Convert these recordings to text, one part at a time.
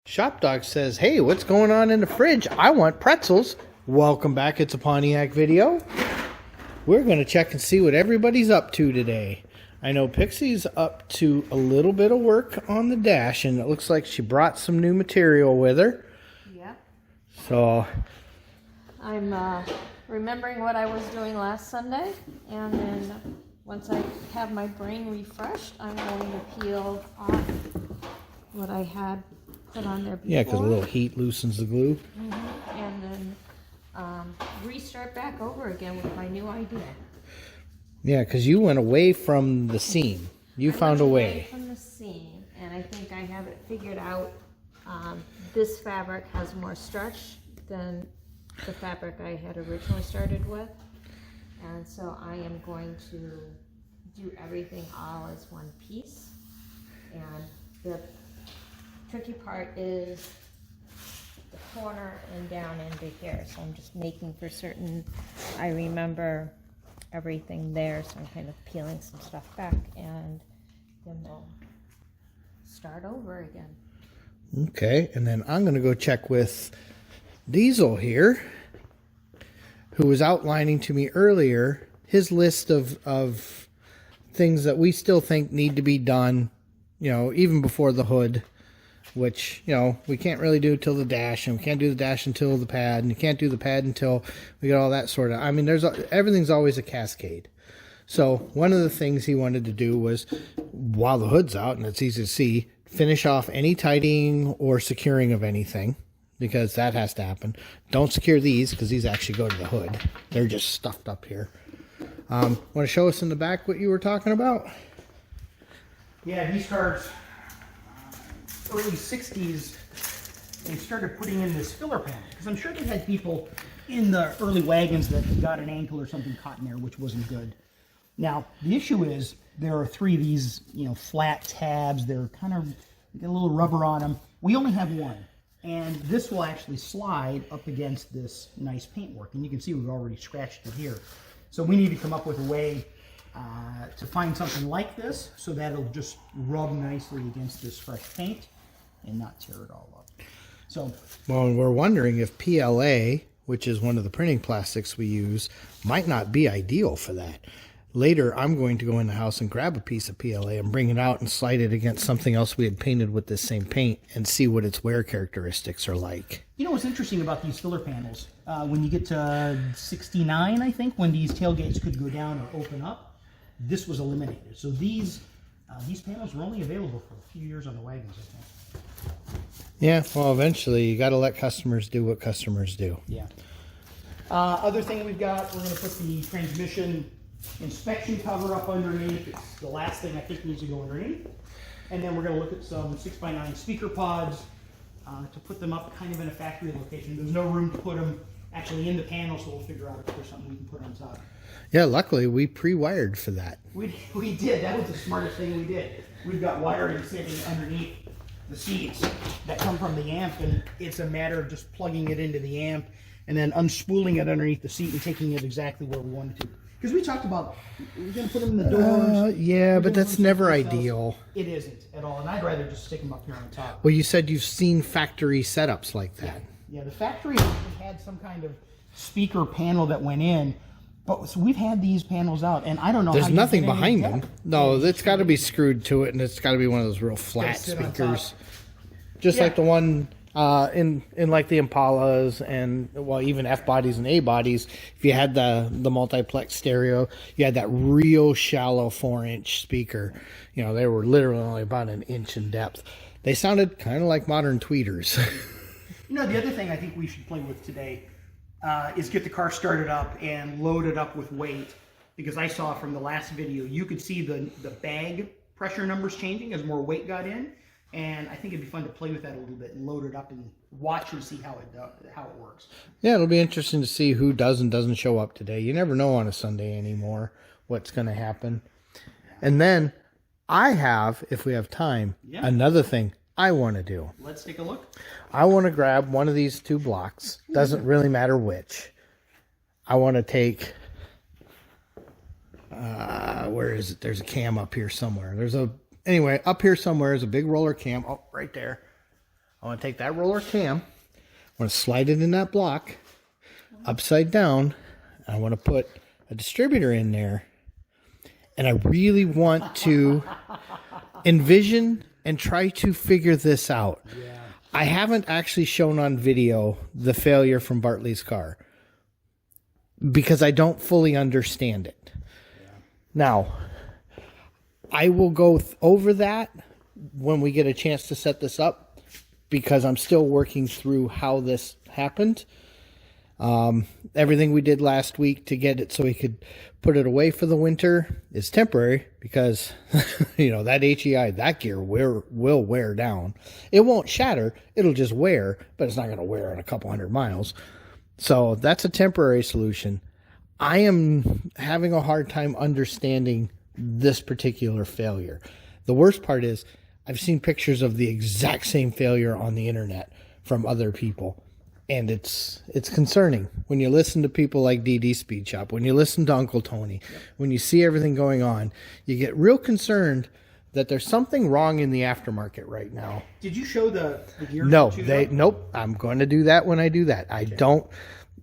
ShopDog says, hey, what's going on in the fridge? I want pretzels. Welcome back. It's a Pontiac video. We're going to check and see what everybody's up to today. I know Pixie's up to a little bit of work on the dash, and it looks like she brought some new material with her. Yep. So I'm remembering what I was doing last Sunday, and then once I have my brain refreshed, I'm going to peel off what I had put on there before. yeah, because a little heat loosens the glue. And then restart back over again with my new idea. Yeah, because you went away from the seam. You found a way. From the seam, and I think I have it figured out. This fabric has more stretch than the fabric I had originally started with, and so I am going to do everything all as one piece. And the tricky part is the corner and down into here, so I'm just making for certain I remember everything there, so I'm kind of peeling some stuff back, and then we'll start over again. Okay, and then I'm going to go check with Diesel here, who was outlining to me earlier his list of things that we still think need to be done, you know, even before the hood, which, you know, we can't really do till the dash, and we can't do the dash until the pad, and you can't do the pad until we get all that sort of, I mean, everything's always a cascade. So one of the things he wanted to do was, while the hood's out and it's easy to see, finish off any tidying or securing of anything, because that has to happen. Don't secure these, because these actually go to the hood. They're just stuffed up here. Want to show us in the back what you were talking about? Yeah, these cars, early 60s, they started putting in this filler panel, because I'm sure they had people in the early wagons that got an ankle or something caught in there, which wasn't good. Now, the issue is there are three of these, you know, flat tabs. They're kind of, they get a little rubber on them. We only have one, and this will actually slide up against this nice paintwork, and you can see we've already scratched it here. So we need to come up with a way to find something like this so that it'll just rub nicely against this fresh paint and not tear it all up. So, well, we're wondering if PLA, which is one of the printing plastics we use, might not be ideal for that. Later, I'm going to go in the house and grab a piece of PLA and bring it out and slide it against something else we had painted with this same paint and see what its wear characteristics are like. You know what's interesting about these filler panels? When you get to 69, I think, when these tailgates could go down or open up, this was eliminated. So these panels were only available for a few years on the wagons, I think. Yeah, well, eventually you got to let customers do what customers do. Yeah. Other thing we've got, we're going to put the transmission inspection cover up underneath. It's the last thing I think needs to go underneath. And then we're going to look at some 6x9 speaker pods to put them up kind of in a factory location. There's no room to put them actually in the panel, so we'll figure out if there's something we can put on top. Yeah, luckily we pre-wired for that. We did. That was the smartest thing we did. We've got wiring sitting underneath the seats that come from the amp, and it's a matter of just plugging it into the amp and then unspooling it underneath the seat and taking it exactly where we wanted to. Because we talked about, we're going to put them in the doors. Yeah, but that's never ideal. It isn't at all, and I'd rather just stick them up here on top. Well, you said you've seen factory setups like that. Yeah, the factory had some kind of speaker panel that went in, but so we've had these panels out, and I don't know. There's nothing behind them. No, it's got to be screwed to it, and it's got to be one of those real flat speakers, just like the one in like the Impalas and, well, even F bodies and A bodies. If you had the multiplex stereo, you had that real shallow 4-inch speaker. You know, they were literally only about an inch in depth. They sounded kind of like modern tweeters. You know, the other thing I think we should play with today is get the car started up and load it up with weight, because I saw from the last video you could see the bag pressure numbers changing as more weight got in, and I think it'd be fun to play with that a little bit and load it up and watch and see how it works. Yeah, it'll be interesting to see who does and doesn't show up today. You never know on a Sunday anymore what's going to happen. And then I have, if we have time, another thing I want to do. Let's take a look. I want to grab one of these two blocks. Doesn't really matter which. I want to take, where is it? There's a cam up here somewhere. Anyway, up here somewhere is a big roller cam. Oh, right there. I want to take that roller cam, I want to slide it in that block, upside down. I want to put a distributor in there. And I really want to envision and try to figure this out. Yeah. I haven't actually shown on video the failure from Bartley's car because I don't fully understand it. Yeah. Now, I will go over that when we get a chance to set this up because I'm still working through how this happened. Everything we did last week to get it so we could put it away for the winter is temporary because, you know, that HEI, that gear will wear down. It won't shatter. It'll just wear, but it's not going to wear in a couple hundred miles. So that's a temporary solution. I am having a hard time understanding this particular failure. The worst part is I've seen pictures of the exact same failure on the internet from other people. And it's concerning when you listen to people like DD Speed Shop, when you listen to Uncle Tony, when you see everything going on, you get real concerned that there's something wrong in the aftermarket right now. Did you show the gear? No, nope. I'm going to do that when I do that.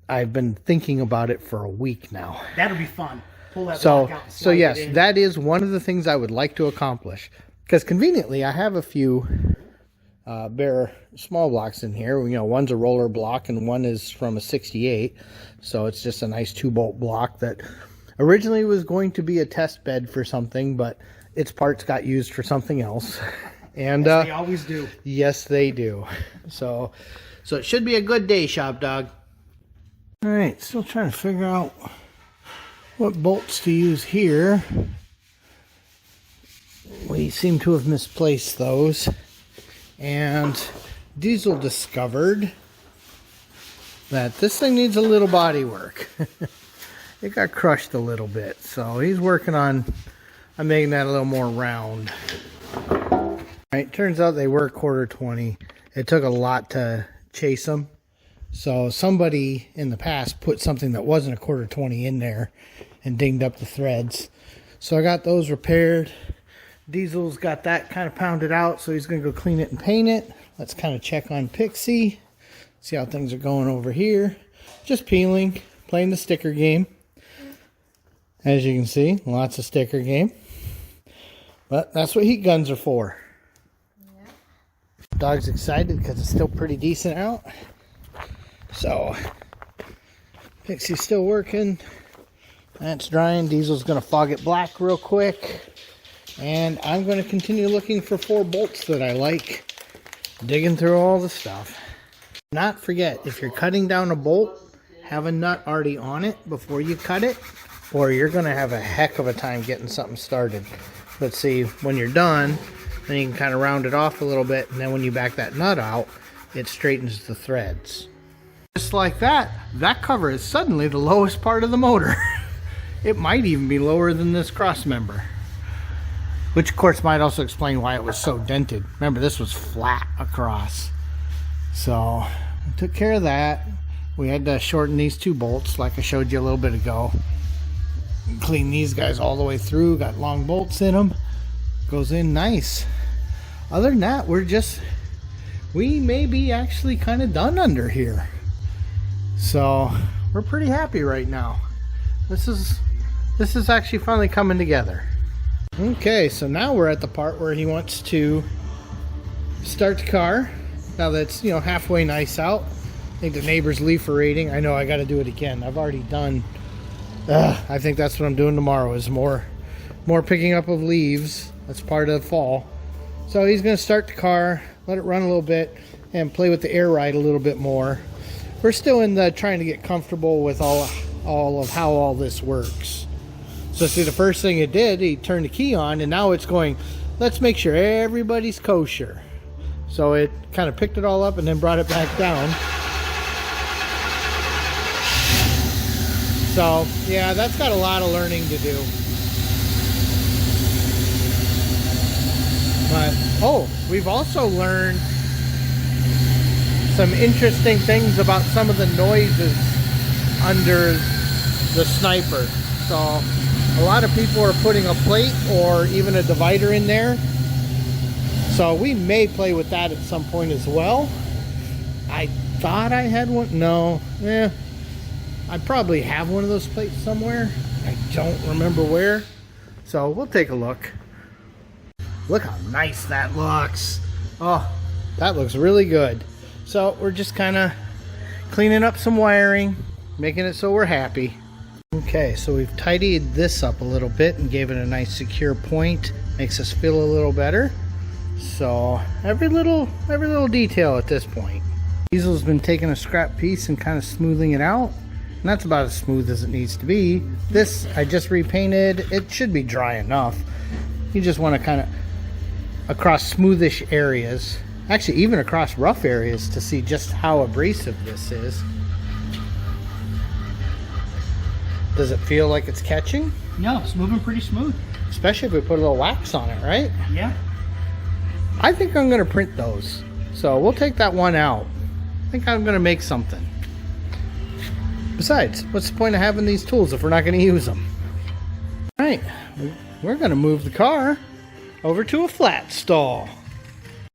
I've been thinking about it for a week now. That'll be fun. Pull that block out and slide it yes, in. that is one of the things I would like to accomplish. Because conveniently, I have a few bare small blocks in here. You know, one's a roller block and one is from a 68. So it's just a nice 2-bolt block that originally was going to be a test bed for something, but its parts got used for something else. And they always do. Yes, they do. So it should be a good day, Shop Dog. All right, still trying to figure out what bolts to use here. We seem to have misplaced those. And Diesel discovered that this thing needs a little body work. It got crushed a little bit, so he's working on making that a little more round. All right, turns out they were 1/4-20. It took a lot to chase them, so somebody in the past put something that wasn't a 1/4-20 in there and dinged up the threads. So I got those repaired. Diesel's got that kind of pounded out, so he's going to go clean it and paint it. Let's kind of check on Pixie. See how things are going over here. Just peeling, playing the sticker game. As you can see, lots of sticker game. But that's what heat guns are for. Yeah. Dog's excited because it's still pretty decent out. So, Pixie's still working. That's drying. Diesel's going to fog it black real quick. And I'm going to continue looking for 4 bolts that I like. Digging through all the stuff. Not forget, if you're cutting down a bolt, have a nut already on it before you cut it, or you're going to have a heck of a time getting something started. Let's see, when you're done, then you can kind of round it off a little bit, and then when you back that nut out, it straightens the threads. Just like that, that cover is suddenly the lowest part of the motor. It might even be lower than this cross member. Which, of course, might also explain why it was so dented. Remember, this was flat across. So, we took care of that. We had to shorten these 2 bolts, like I showed you a little bit ago. Clean these guys all the way through. Got long bolts in them. Goes in nice. Other than that, we may be actually kind of done under here. So, we're pretty happy right now. This is actually finally coming together. Okay, so now we're at the part where he wants to start the car. Now that's, you know, halfway nice out. I think the neighbors leave for rating. I know I got to do it again. I've already done. I think that's what I'm doing tomorrow is more picking up of leaves. That's part of the fall. So he's going to start the car, let it run a little bit, and play with the air ride a little bit more. We're still in the trying to get comfortable with all of how all this works. So see, the first thing it did, he turned the key on, and now it's going, let's make sure everybody's kosher. So it kind of picked it all up and then brought it back down. So, yeah, that's got a lot of learning to do. But, oh, we've also learned some interesting things about some of the noises under the Sniper. So, a lot of people are putting a plate or even a divider in there So we may play with that at some point as well. I thought I had one. No, I probably have one of those plates somewhere. I don't remember where. So we'll take a look. Look how nice that looks. Oh, that looks really good. So we're just kind of cleaning up some wiring, making it so we're happy. Okay, so we've tidied this up a little bit and gave it a nice secure point. Makes us feel a little better. So every little detail at this point. Diesel's been taking a scrap piece and kind of smoothing it out. And that's about as smooth as it needs to be. This I just repainted. It should be dry enough. You just want to kind of across smoothish areas, actually even across rough areas, to see just how abrasive this is. Does it feel like it's catching? No, it's moving pretty smooth. Especially if we put a little wax on it, right? Yeah. I think I'm going to print those. So we'll take that one out. I think I'm going to make something. Besides, what's the point of having these tools if we're not going to use them? All right, we're going to move the car over to a flat stall.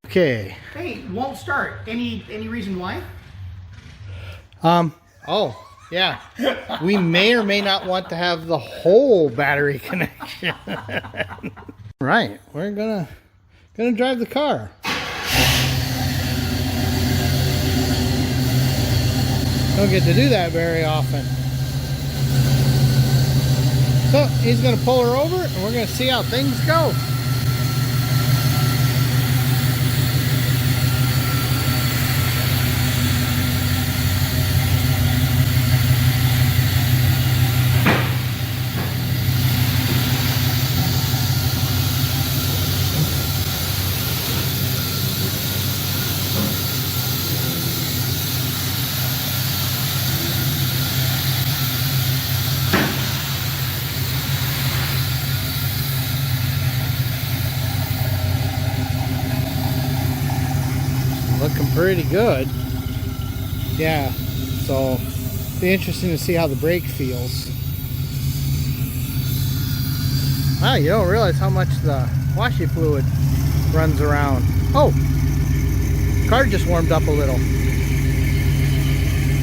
Okay. Hey, it won't start. Any reason why? Oh, yeah. We may or may not want to have the whole battery connection. Right, we're gonna drive the car. Don't get to do that very often. So he's gonna pull her over and we're gonna see how things go. Looking pretty good. Yeah, so be interesting to see how the brake feels. Wow, you don't realize how much the washy fluid runs around. Oh, car just warmed up a little.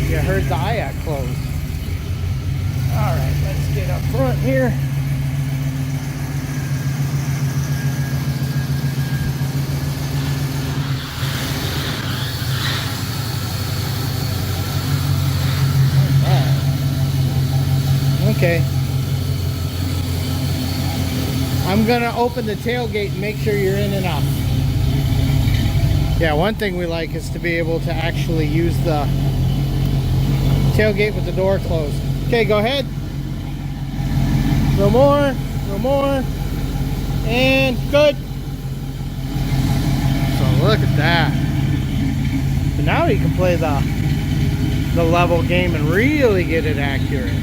You heard the IAC close. Alright, let's get up front here. Okay. I'm gonna open the tailgate and make sure you're in and out. Yeah, one thing we like is to be able to actually use the tailgate with the door closed. Okay, go ahead. A little more, and good. So look at that. So now you can play the level game and really get it accurate.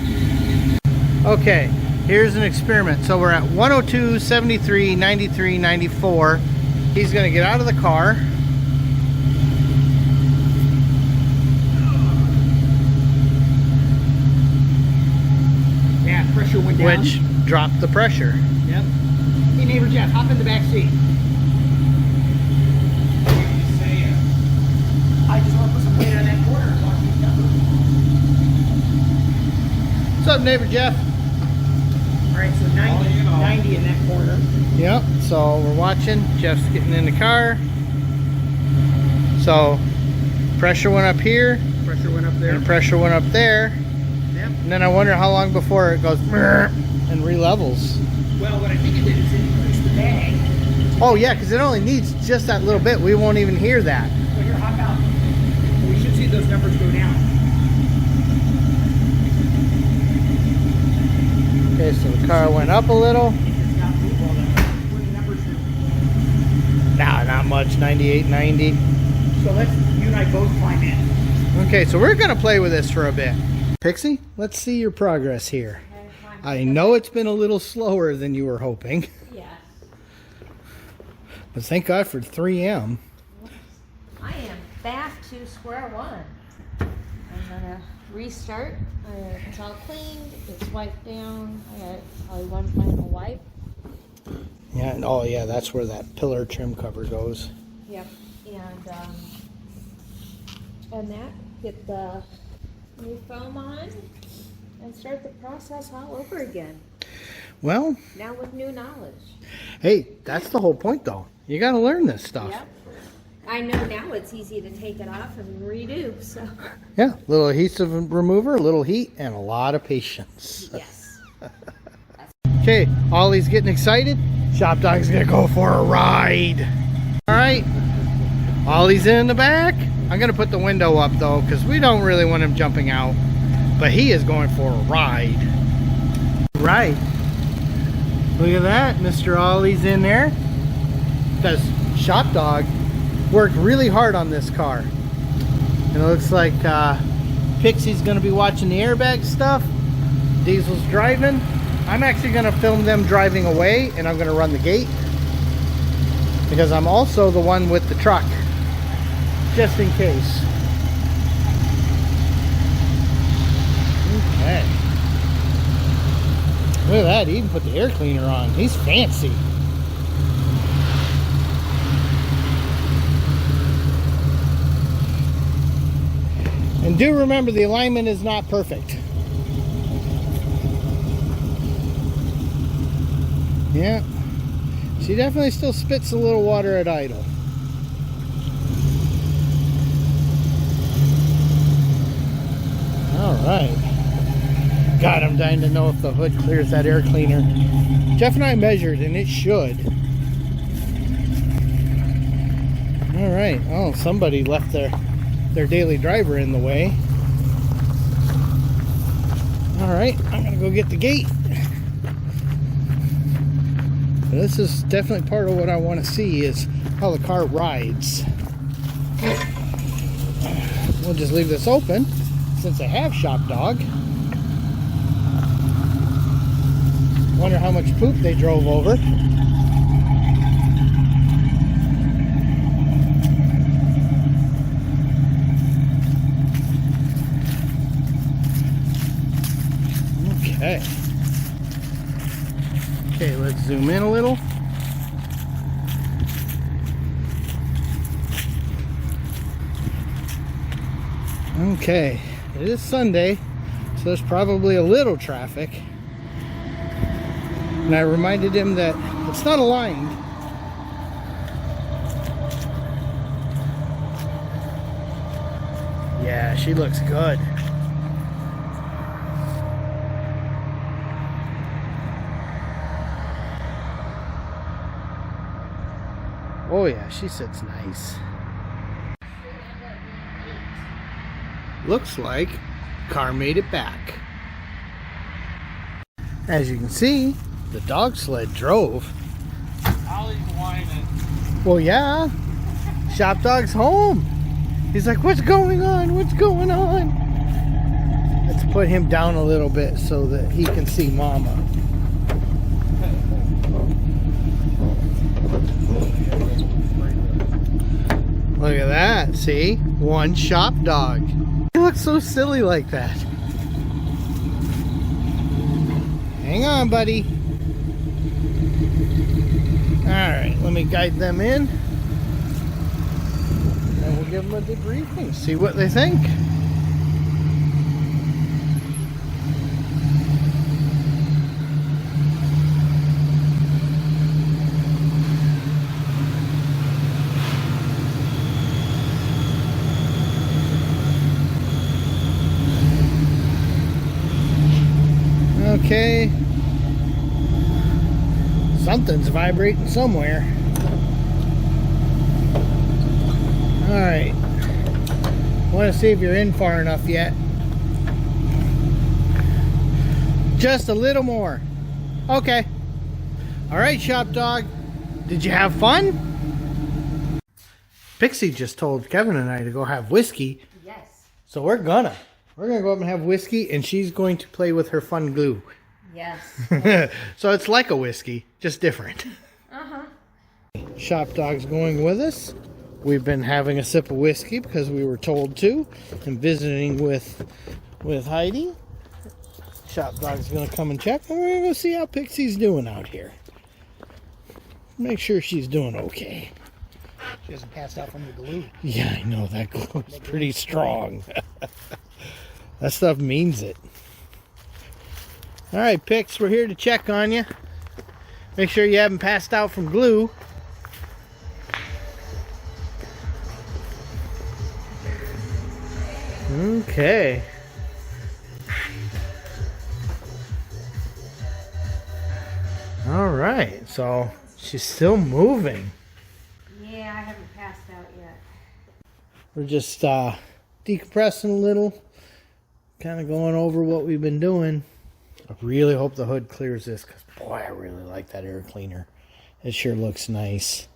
Okay, here's an experiment. So we're at 102, 73, 93, 94. He's gonna get out of the car. Yeah, pressure went down. Which dropped the pressure. Yep. Hey, neighbor Jeff, hop in the back seat. I just want to put some weight on that corner. What's up, neighbor Jeff? All right, so 90 in that corner. Yep, so we're watching. Jeff's getting in the car. So pressure went up here. Pressure went up there. And pressure went up there. Yep. And then I wonder how long before it goes and re-levels. Well, what I think it did is it increased the bag. Oh yeah, because it only needs just that little bit. We won't even hear that. So here, hop out. We should see those numbers go down. Okay, so the car went up a little. It's not moved all that much. What are the numbers do? Nah, not much. 98, 90. So you and I both climb in. Okay, so we're gonna play with this for a bit. Pixie, let's see your progress here. I know it's been a little slower than you were hoping, Yes. but thank God for 3M. I am back to square one. I'm gonna restart. It's all cleaned, it's wiped down. I got probably one final wipe. Yeah, and oh yeah, that's where that pillar trim cover goes. Yep, and that, get the new foam on and start the process all over again. Well, Now with new knowledge. hey, that's the whole point though. You gotta learn this stuff. Yep. I know now it's easy to take it off and redo, so. Yeah, little adhesive remover, a little heat, and a lot of patience. Yes. Okay, Ollie's getting excited. Shop Dog's gonna go for a ride. All right, Ollie's in the back. I'm gonna put the window up though, because we don't really want him jumping out. But he is going for a ride. Right. Look at that, Mr. Ollie's in there. Because Shop Dog worked really hard on this car. And it looks like Pixie's gonna be watching the airbag stuff. Diesel's driving. I'm actually gonna film them driving away, and I'm gonna run the gate. Because I'm also the one with the truck. Just in case. Okay. Look at that, he even put the air cleaner on. He's fancy. And do remember, the alignment is not perfect. Yeah. She definitely still spits a little water at idle. Alright. God, I'm dying to know if the hood clears that air cleaner. Jeff and I measured, and it should. Alright. Oh, somebody left their daily driver in the way. Alright, I'm gonna go get the gate. This is definitely part of what I want to see, is how the car rides. We'll just leave this open since I have Shop Dog. Wonder how much poop they drove over. Okay. Okay, let's zoom in a little. Okay, it is Sunday, so there's probably a little traffic. And I reminded him that it's not aligned. Yeah, she looks good. Oh yeah, she sits nice. Looks like car made it back. As you can see, the dog sled drove. Ollie's whining. Well, yeah. Shop Dog's home. He's like, what's going on? What's going on? Let's put him down a little bit so that he can see Mama. Look at that. See? One Shop Dog. He looks so silly like that. Hang on, buddy. Alright, let me guide them in. And we'll give them a debriefing. See what they think. Okay. Something's vibrating somewhere. Alright. Want to see if you're in far enough yet. Just a little more. Okay. Alright, Shop Dog. Did you have fun? Pixie just told Kevin and I to go have whiskey. Yes. So we're gonna go up and have whiskey, and she's going to play with her fun glue. Yes. So it's like a whiskey, just different. Uh-huh. Shop Dog's going with us. We've been having a sip of whiskey because we were told to, and visiting with Heidi. Shop Dog's gonna come and check, and we're gonna go see how Pixie's doing out here. make sure she's doing okay. She hasn't passed out from the glue. Yeah, I know that glue is pretty strong. That stuff means it. All right, Pix, we're here to check on you. Make sure you haven't passed out from glue. Okay. All right, so she's still moving. Yeah, I haven't passed out yet. We're just decompressing a little, kind of going over what we've been doing. I really hope the hood clears this, because boy, I really like that air cleaner. It sure looks nice.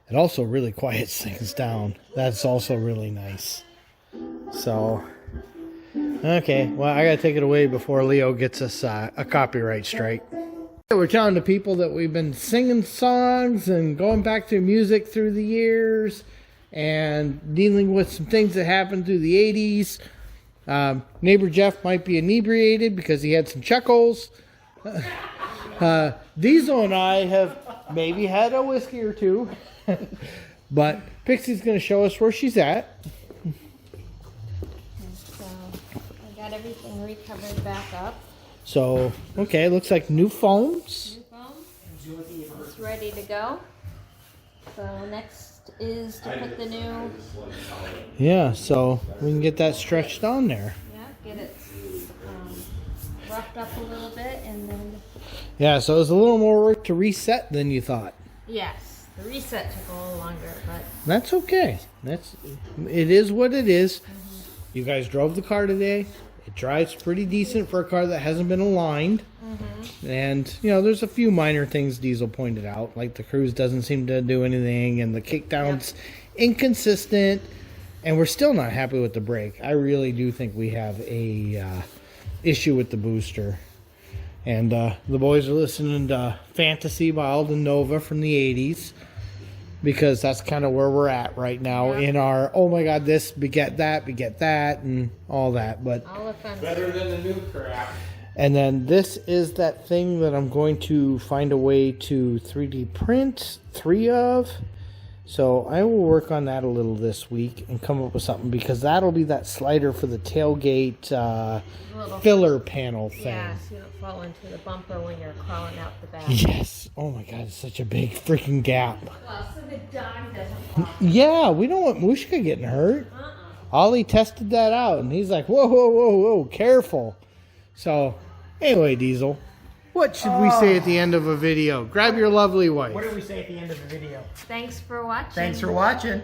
It also really quiets things down. That's also really nice. So, okay, well, I gotta take it away before Leo gets us a copyright strike. We're telling the people that we've been singing songs and going back through music through the years and dealing with some things that happened through the 80s. Neighbor Jeff might be inebriated because he had some chuckles. Diesel and I have maybe had a whiskey or two. But Pixie's going to show us where she's at. And so I got everything recovered back up. So, okay, looks like new foams. New foam. It's ready to go. So next is to put the new, Yeah, so we can get that stretched on there. get it roughed up a little bit, and then Yeah, so it was a little more work to reset than you thought. yes, the reset took a little longer, but That's okay. It is what it is. You guys drove the car today. It drives pretty decent for a car that hasn't been aligned. And, you know, there's a few minor things Diesel pointed out, like the cruise doesn't seem to do anything, and the kickdown's inconsistent, and we're still not happy with the brake. I really do think we have a issue with the booster. And the boys are listening to Fantasy by Alden Nova from the 80s. Because that's kind of where we're at right now in our, oh my God, this beget that, and all that. But all the fun. Better than the new crap. and then this is that thing that I'm going to find a way to 3D print 3 of. So I will work on that a little this week and come up with something, because that'll be that slider for the tailgate filler panel thing. Yeah, so you don't fall into the bumper when you're crawling out the back. Yes. Oh my God, it's such a big freaking gap. Well, so the dog doesn't fall. Yeah, we don't want Mushka getting hurt. Ollie tested that out, and he's like, whoa, whoa, whoa, whoa, careful. So, anyway, Diesel, what should we say at the end of a video? Grab your lovely wife. What do we say at the end of the video? Thanks for watching. Thanks for watching.